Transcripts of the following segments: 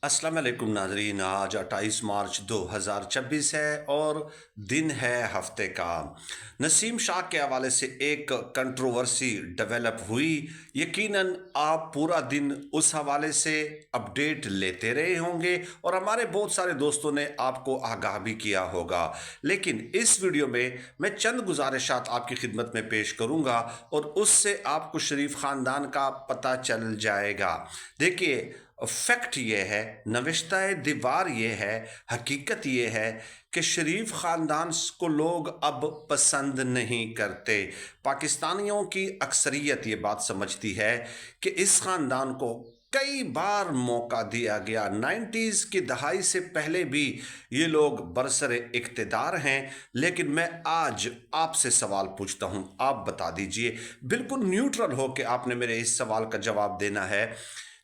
अस्सलाम वालेकुम नाजरीन। आज 28 मार्च 2026 है और दिन है हफ्ते का। नसीम शाह के हवाले से एक कंट्रोवर्सी डेवलप हुई। यकीनन आप पूरा दिन उस हवाले से अपडेट लेते रहे होंगे और हमारे बहुत सारे दोस्तों ने आपको आगाह भी किया होगा। लेकिन इस वीडियो में मैं चंद गुजारिशात आपकी खिदमत में पेश करूंगा और उससे आपको शरीफ ख़ानदान का पता चल जाएगा। देखिए, फैक्ट ये है, नविश्ता दीवार ये है, हकीकत ये है कि शरीफ ख़ानदान को लोग अब पसंद नहीं करते। पाकिस्तानियों की अक्सरियत ये बात समझती है कि इस ख़ानदान को कई बार मौका दिया गया। 90s की दहाई से पहले भी ये लोग बरसरे इक़्तिदार हैं। लेकिन मैं आज आपसे सवाल पूछता हूँ, आप बता दीजिए, बिल्कुल न्यूट्रल हो के आपने मेरे इस सवाल का जवाब देना है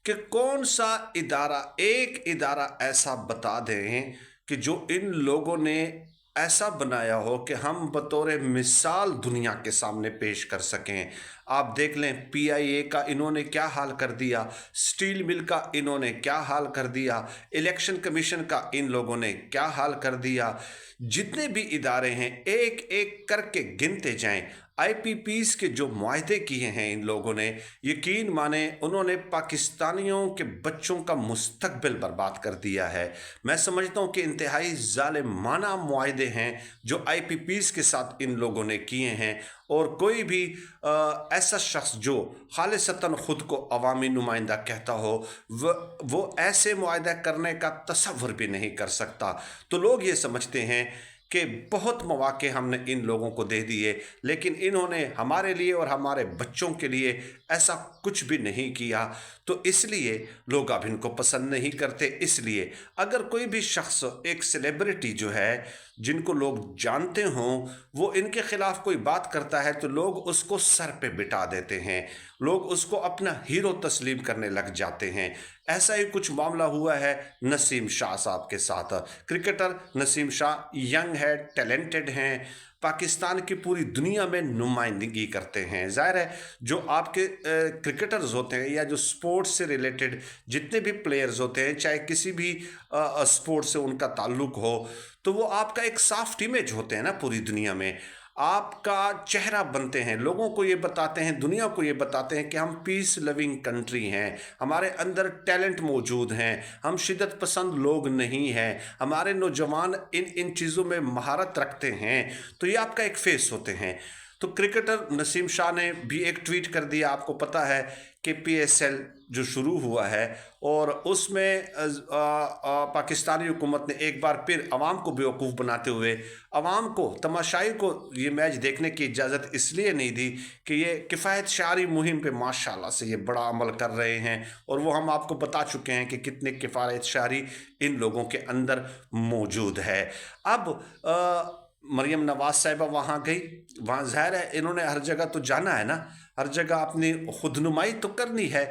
कि कौन सा इदारा, एक इदारा ऐसा बता दें कि जो इन लोगों ने ऐसा बनाया हो कि हम बतौर मिसाल दुनिया के सामने पेश कर सकें। आप देख लें, PIA का इन्होंने क्या हाल कर दिया, स्टील मिल का इन्होंने क्या हाल कर दिया, इलेक्शन कमीशन का इन लोगों ने क्या हाल कर दिया। जितने भी इदारे हैं एक एक करके गिनते जाएं। IPPs के जो मुआहदे किए हैं इन लोगों ने, यकीन माने उन्होंने पाकिस्तानियों के बच्चों का मुस्तकबिल बर्बाद कर दिया है। मैं समझता हूँ कि इंतहाई ज़ालिमाना मुआहदे हैं जो IPPs के साथ इन लोगों ने किए हैं। और कोई भी ऐसा शख्स जो खालिसतन ख़ुद को अवामी नुमाइंदा कहता हो, वो ऐसे मुआहदा करने का तसव्वुर भी नहीं कर सकता। तो लोग ये समझते हैं कि बहुत मौके हमने इन लोगों को दे दिए, लेकिन इन्होंने हमारे लिए और हमारे बच्चों के लिए ऐसा कुछ भी नहीं किया। तो इसलिए लोग अब इनको पसंद नहीं करते। इसलिए अगर कोई भी शख्स, एक सेलिब्रिटी जो है जिनको लोग जानते हों, वो इनके ख़िलाफ़ कोई बात करता है तो लोग उसको सर पे बिठा देते हैं, लोग उसको अपना हीरो तस्लीम करने लग जाते हैं। ऐसा ही कुछ मामला हुआ है नसीम शाह साहब के साथ। क्रिकेटर नसीम शाह यंग है, टैलेंटेड हैं, पाकिस्तान की पूरी दुनिया में नुमाइंदगी करते हैं। ज़ाहिर है, जो आपके क्रिकेटर्स होते हैं या जो स्पोर्ट्स से रिलेटेड जितने भी प्लेयर्स होते हैं, चाहे किसी भी स्पोर्ट्स से उनका ताल्लुक़ हो, तो वो आपका एक सॉफ्ट इमेज होते हैं ना पूरी दुनिया में। आपका चेहरा बनते हैं, लोगों को ये बताते हैं, दुनिया को ये बताते हैं कि हम पीस लविंग कंट्री हैं, हमारे अंदर टैलेंट मौजूद हैं, हम शिद्दत पसंद लोग नहीं हैं, हमारे नौजवान इन इन चीज़ों में महारत रखते हैं। तो ये आपका एक फेस होते हैं। तो क्रिकेटर नसीम शाह ने भी एक ट्वीट कर दिया। आपको पता है कि PSL जो शुरू हुआ है और उसमें पाकिस्तानी हुकूमत ने एक बार फिर अवाम को बेवकूफ़ बनाते हुए अवाम को, तमाशाई को ये मैच देखने की इजाज़त इसलिए नहीं दी कि ये किफ़ायत शारी मुहिम पे माशाल्लाह से ये बड़ा अमल कर रहे हैं। और वो हम आपको बता चुके हैं कि कितने किफ़ायत शारी इन लोगों के अंदर मौजूद है। अब मरियम नवाज साहिबा वहाँ गई, वहाँ ज़ाहिर है इन्होंने हर जगह तो जाना है ना, हर जगह अपनी खुदनुमाई तो करनी है।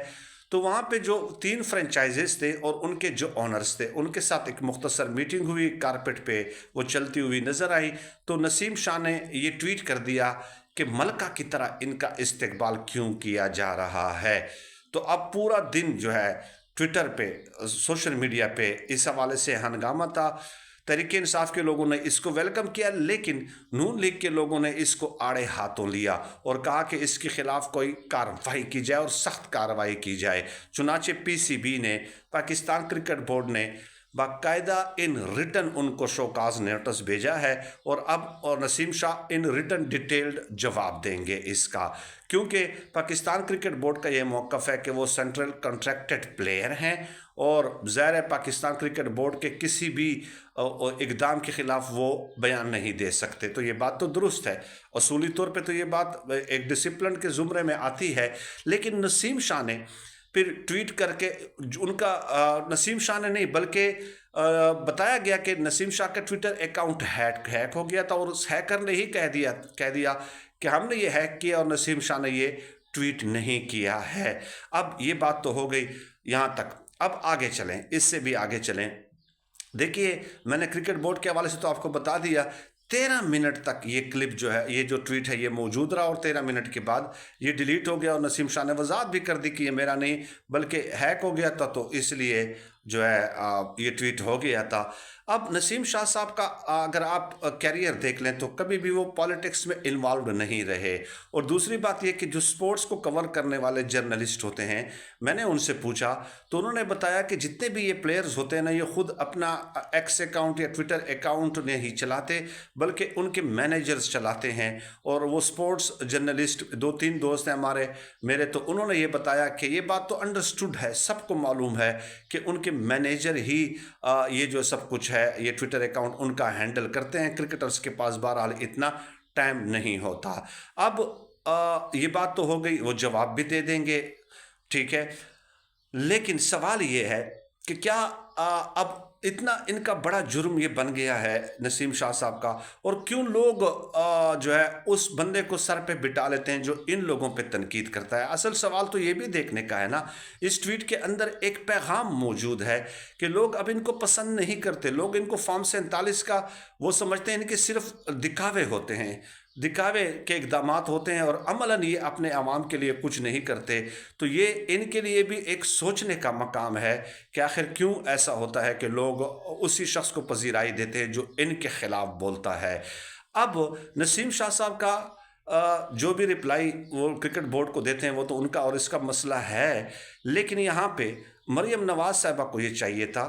तो वहाँ पे जो 3 फ्रेंचाइजेस थे और उनके जो ऑनर्स थे, उनके साथ एक मुख्तसर मीटिंग हुई, कारपेट पे वो चलती हुई नज़र आई। तो नसीम शाह ने ये ट्वीट कर दिया कि मलका की तरह इनका इस्तकबाल क्यों किया जा रहा है। तो अब पूरा दिन जो है ट्विटर पे, सोशल मीडिया पे इस हवाले से हंगामा था। तहरीक इंसाफ के लोगों ने इसको वेलकम किया, लेकिन नून लीग के लोगों ने इसको आड़े हाथों लिया और कहा कि इसके खिलाफ कोई कार्रवाई की जाए और सख्त कार्रवाई की जाए। चुनाचे PCB ने, पाकिस्तान क्रिकेट बोर्ड ने बाकायदा इन रिटर्न उनको शोकाज नोटिस भेजा है और Naseem Shah in return detailed जवाब देंगे इसका, क्योंकि पाकिस्तान क्रिकेट बोर्ड का यह मौक़िफ़ है कि वो सेंट्रल कॉन्ट्रैक्टेड प्लेयर हैं और ज़ाहिर है पाकिस्तान क्रिकेट बोर्ड के किसी भी इक़दाम के ख़िलाफ़ वो बयान नहीं दे सकते। तो ये बात तो दुरुस्त है, असूली तौर पे तो ये बात एक डिसिप्लिन के ज़ुमरे में आती है। लेकिन नसीम शाह ने फिर ट्वीट करके उनका, नसीम शाह ने नहीं बल्कि बताया गया कि नसीम शाह का ट्विटर अकाउंट हैक हो गया था और उस हैकर ने ही कह दिया कि हमने ये हैक किया और नसीम शाह ने ये ट्वीट नहीं किया है। अब ये बात तो हो गई यहाँ तक। अब आगे चलें, इससे भी आगे चलें। देखिए, मैंने क्रिकेट बोर्ड के हवाले से तो आपको बता दिया। 13 मिनट तक ये क्लिप जो है, ये जो ट्वीट है, ये मौजूद रहा और 13 मिनट के बाद ये डिलीट हो गया और नसीम शाह ने वजाहत भी कर दी कि ये मेरा नहीं बल्कि हैक हो गया था, तो इसलिए जो है ये ट्वीट हो गया था। अब नसीम शाह साहब का अगर आप कैरियर देख लें तो कभी भी वो पॉलिटिक्स में इन्वॉल्व नहीं रहे। और दूसरी बात ये कि जो स्पोर्ट्स को कवर करने वाले जर्नलिस्ट होते हैं, मैंने उनसे पूछा तो उन्होंने बताया कि जितने भी ये प्लेयर्स होते हैं ना, ये खुद अपना एक्स अकाउंट या ट्विटर अकाउंट नहीं चलाते, बल्कि उनके मैनेजर्स चलाते हैं। और वो स्पोर्ट्स जर्नलिस्ट 2-3 दोस्त हैं हमारे मेरे, तो उन्होंने ये बताया कि ये बात तो अंडरस्टूड है, सबको मालूम है कि उनके मैनेजर ही ये जो सब कुछ है, ये ट्विटर अकाउंट उनका हैंडल करते हैं। क्रिकेटर्स के पास बहरहाल इतना टाइम नहीं होता। अब ये बात तो हो गई, वो जवाब भी दे देंगे, ठीक है। लेकिन सवाल ये है कि क्या अब इतना इनका बड़ा जुर्म ये बन गया है नसीम शाह साहब का, और क्यों लोग जो है उस बंदे को सर पे बिठा लेते हैं जो इन लोगों पे तनकीद करता है। असल सवाल तो ये भी देखने का है ना, इस ट्वीट के अंदर एक पैगाम मौजूद है कि लोग अब इनको पसंद नहीं करते। लोग इनको फॉर्म 47 का वो समझते हैं इनके सिर्फ दिखावे होते हैं, दिखावे के इक़दामात होते हैं, और अमलन ये अपने आवाम के लिए कुछ नहीं करते। तो ये इनके लिए भी एक सोचने का मकाम है कि आखिर क्यों ऐसा होता है कि लोग उसी शख्स को पजीराई देते हैं जो इनके खिलाफ बोलता है। अब नसीम शाह साहब का जो भी रिप्लाई वो क्रिकेट बोर्ड को देते हैं वो तो उनका और इसका मसला है, लेकिन यहाँ पे मरियम नवाज साहिबा को ये चाहिए था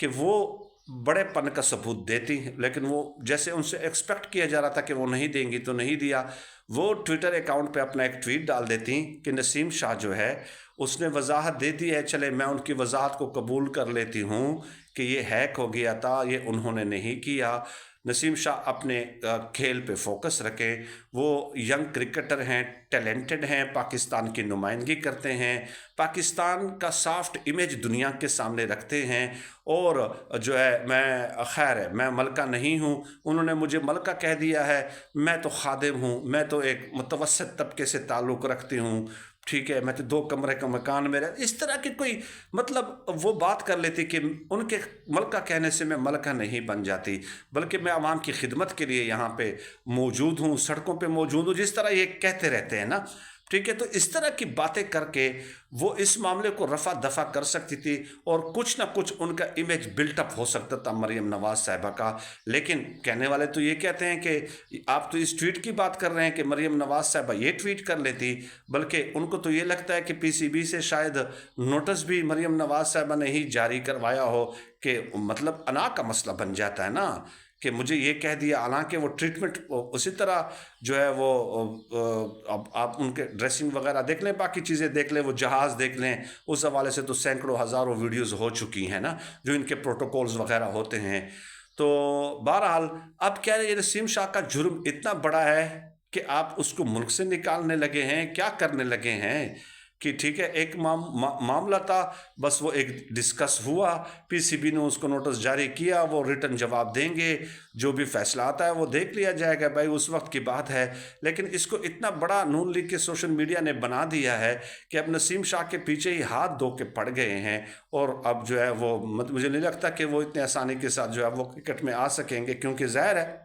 कि वो बड़ेपन का सबूत देती, लेकिन वो जैसे उनसे एक्सपेक्ट किया जा रहा था कि वो नहीं देंगी तो नहीं दिया। वो ट्विटर अकाउंट पे अपना एक ट्वीट डाल देती कि नसीम शाह जो है उसने वजाहत दे दी है, चले मैं उनकी वजाहत को कबूल कर लेती हूँ कि ये हैक हो गया था, ये उन्होंने नहीं किया। नसीम शाह अपने खेल पे फोकस रखें, वो यंग क्रिकेटर हैं, टैलेंटेड हैं, पाकिस्तान की नुमाइंदगी करते हैं, पाकिस्तान का सॉफ्ट इमेज दुनिया के सामने रखते हैं। और जो है मैं खैर है, मैं मलका नहीं हूँ, उन्होंने मुझे मलका कह दिया है, मैं तो खादिम हूँ, मैं तो एक मुतवस्सित तबके से ताल्लुक़ रखती हूँ, ठीक है, मैं तो 2 कमरे का मकान में रह, इस तरह की कोई मतलब वो बात कर लेती कि उनके मलका कहने से मैं मलका नहीं बन जाती, बल्कि मैं आवाम की खिदमत के लिए यहाँ पे मौजूद हूँ, सड़कों पे मौजूद हूँ, जिस तरह ये कहते रहते हैं ना, ठीक है। तो इस तरह की बातें करके वो इस मामले को रफा दफा कर सकती थी और कुछ ना कुछ उनका इमेज बिल्टअप हो सकता था मरियम नवाज साहिबा का। लेकिन कहने वाले तो ये कहते हैं कि आप तो इस ट्वीट की बात कर रहे हैं कि मरियम नवाज साहिबा ये ट्वीट कर लेती, बल्कि उनको तो ये लगता है कि पीसीबी से शायद नोटिस भी मरियम नवाज साहिबा ने ही जारी करवाया हो, कि मतलब अना का मसला बन जाता है ना कि मुझे ये कह दिया। हालांकि वो ट्रीटमेंट उसी तरह जो है वो अब आप उनके ड्रेसिंग वगैरह देख लें, बाकी चीज़ें देख लें, वो जहाज़ देख लें, उस हवाले से तो सैकड़ों हज़ारों वीडियोस हो चुकी हैं ना, जो इनके प्रोटोकॉल्स वगैरह होते हैं। तो बहरहाल अब क्या है, ये नसीम शाह का जुर्म इतना बड़ा है कि आप उसको मुल्क से निकालने लगे हैं, क्या करने लगे हैं कि ठीक है एक मामला था, बस वो एक डिस्कस हुआ, पीसीबी ने उसको नोटिस जारी किया, वो रिटर्न जवाब देंगे, जो भी फैसला आता है वो देख लिया जाएगा, भाई उस वक्त की बात है। लेकिन इसको इतना बड़ा नून लीग के सोशल मीडिया ने बना दिया है कि अब नसीम शाह के पीछे ही हाथ धो के पड़ गए हैं, और अब जो है वो मुझे नहीं लगता कि वो इतने आसानी के साथ जो है वो क्रिकेट में आ सकेंगे, क्योंकि ज़ाहिर है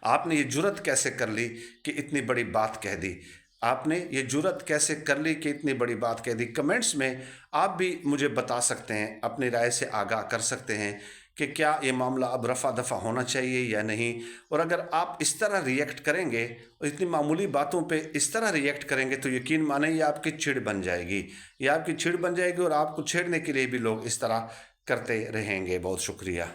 आपने ये जुर्रत कैसे कर ली कि इतनी बड़ी बात कह दी, आपने ये जुर्रत कैसे कर ली कि इतनी बड़ी बात कह दी। कमेंट्स में आप भी मुझे बता सकते हैं, अपनी राय से आगाह कर सकते हैं कि क्या ये मामला अब रफ़ा दफ़ा होना चाहिए या नहीं। और अगर आप इस तरह रिएक्ट करेंगे और इतनी मामूली बातों पे इस तरह रिएक्ट करेंगे तो यकीन माने ये आपकी चिढ़ बन जाएगी, ये आपकी चिढ़ बन जाएगी, और आपको छेड़ने के लिए भी लोग इस तरह करते रहेंगे। बहुत शुक्रिया।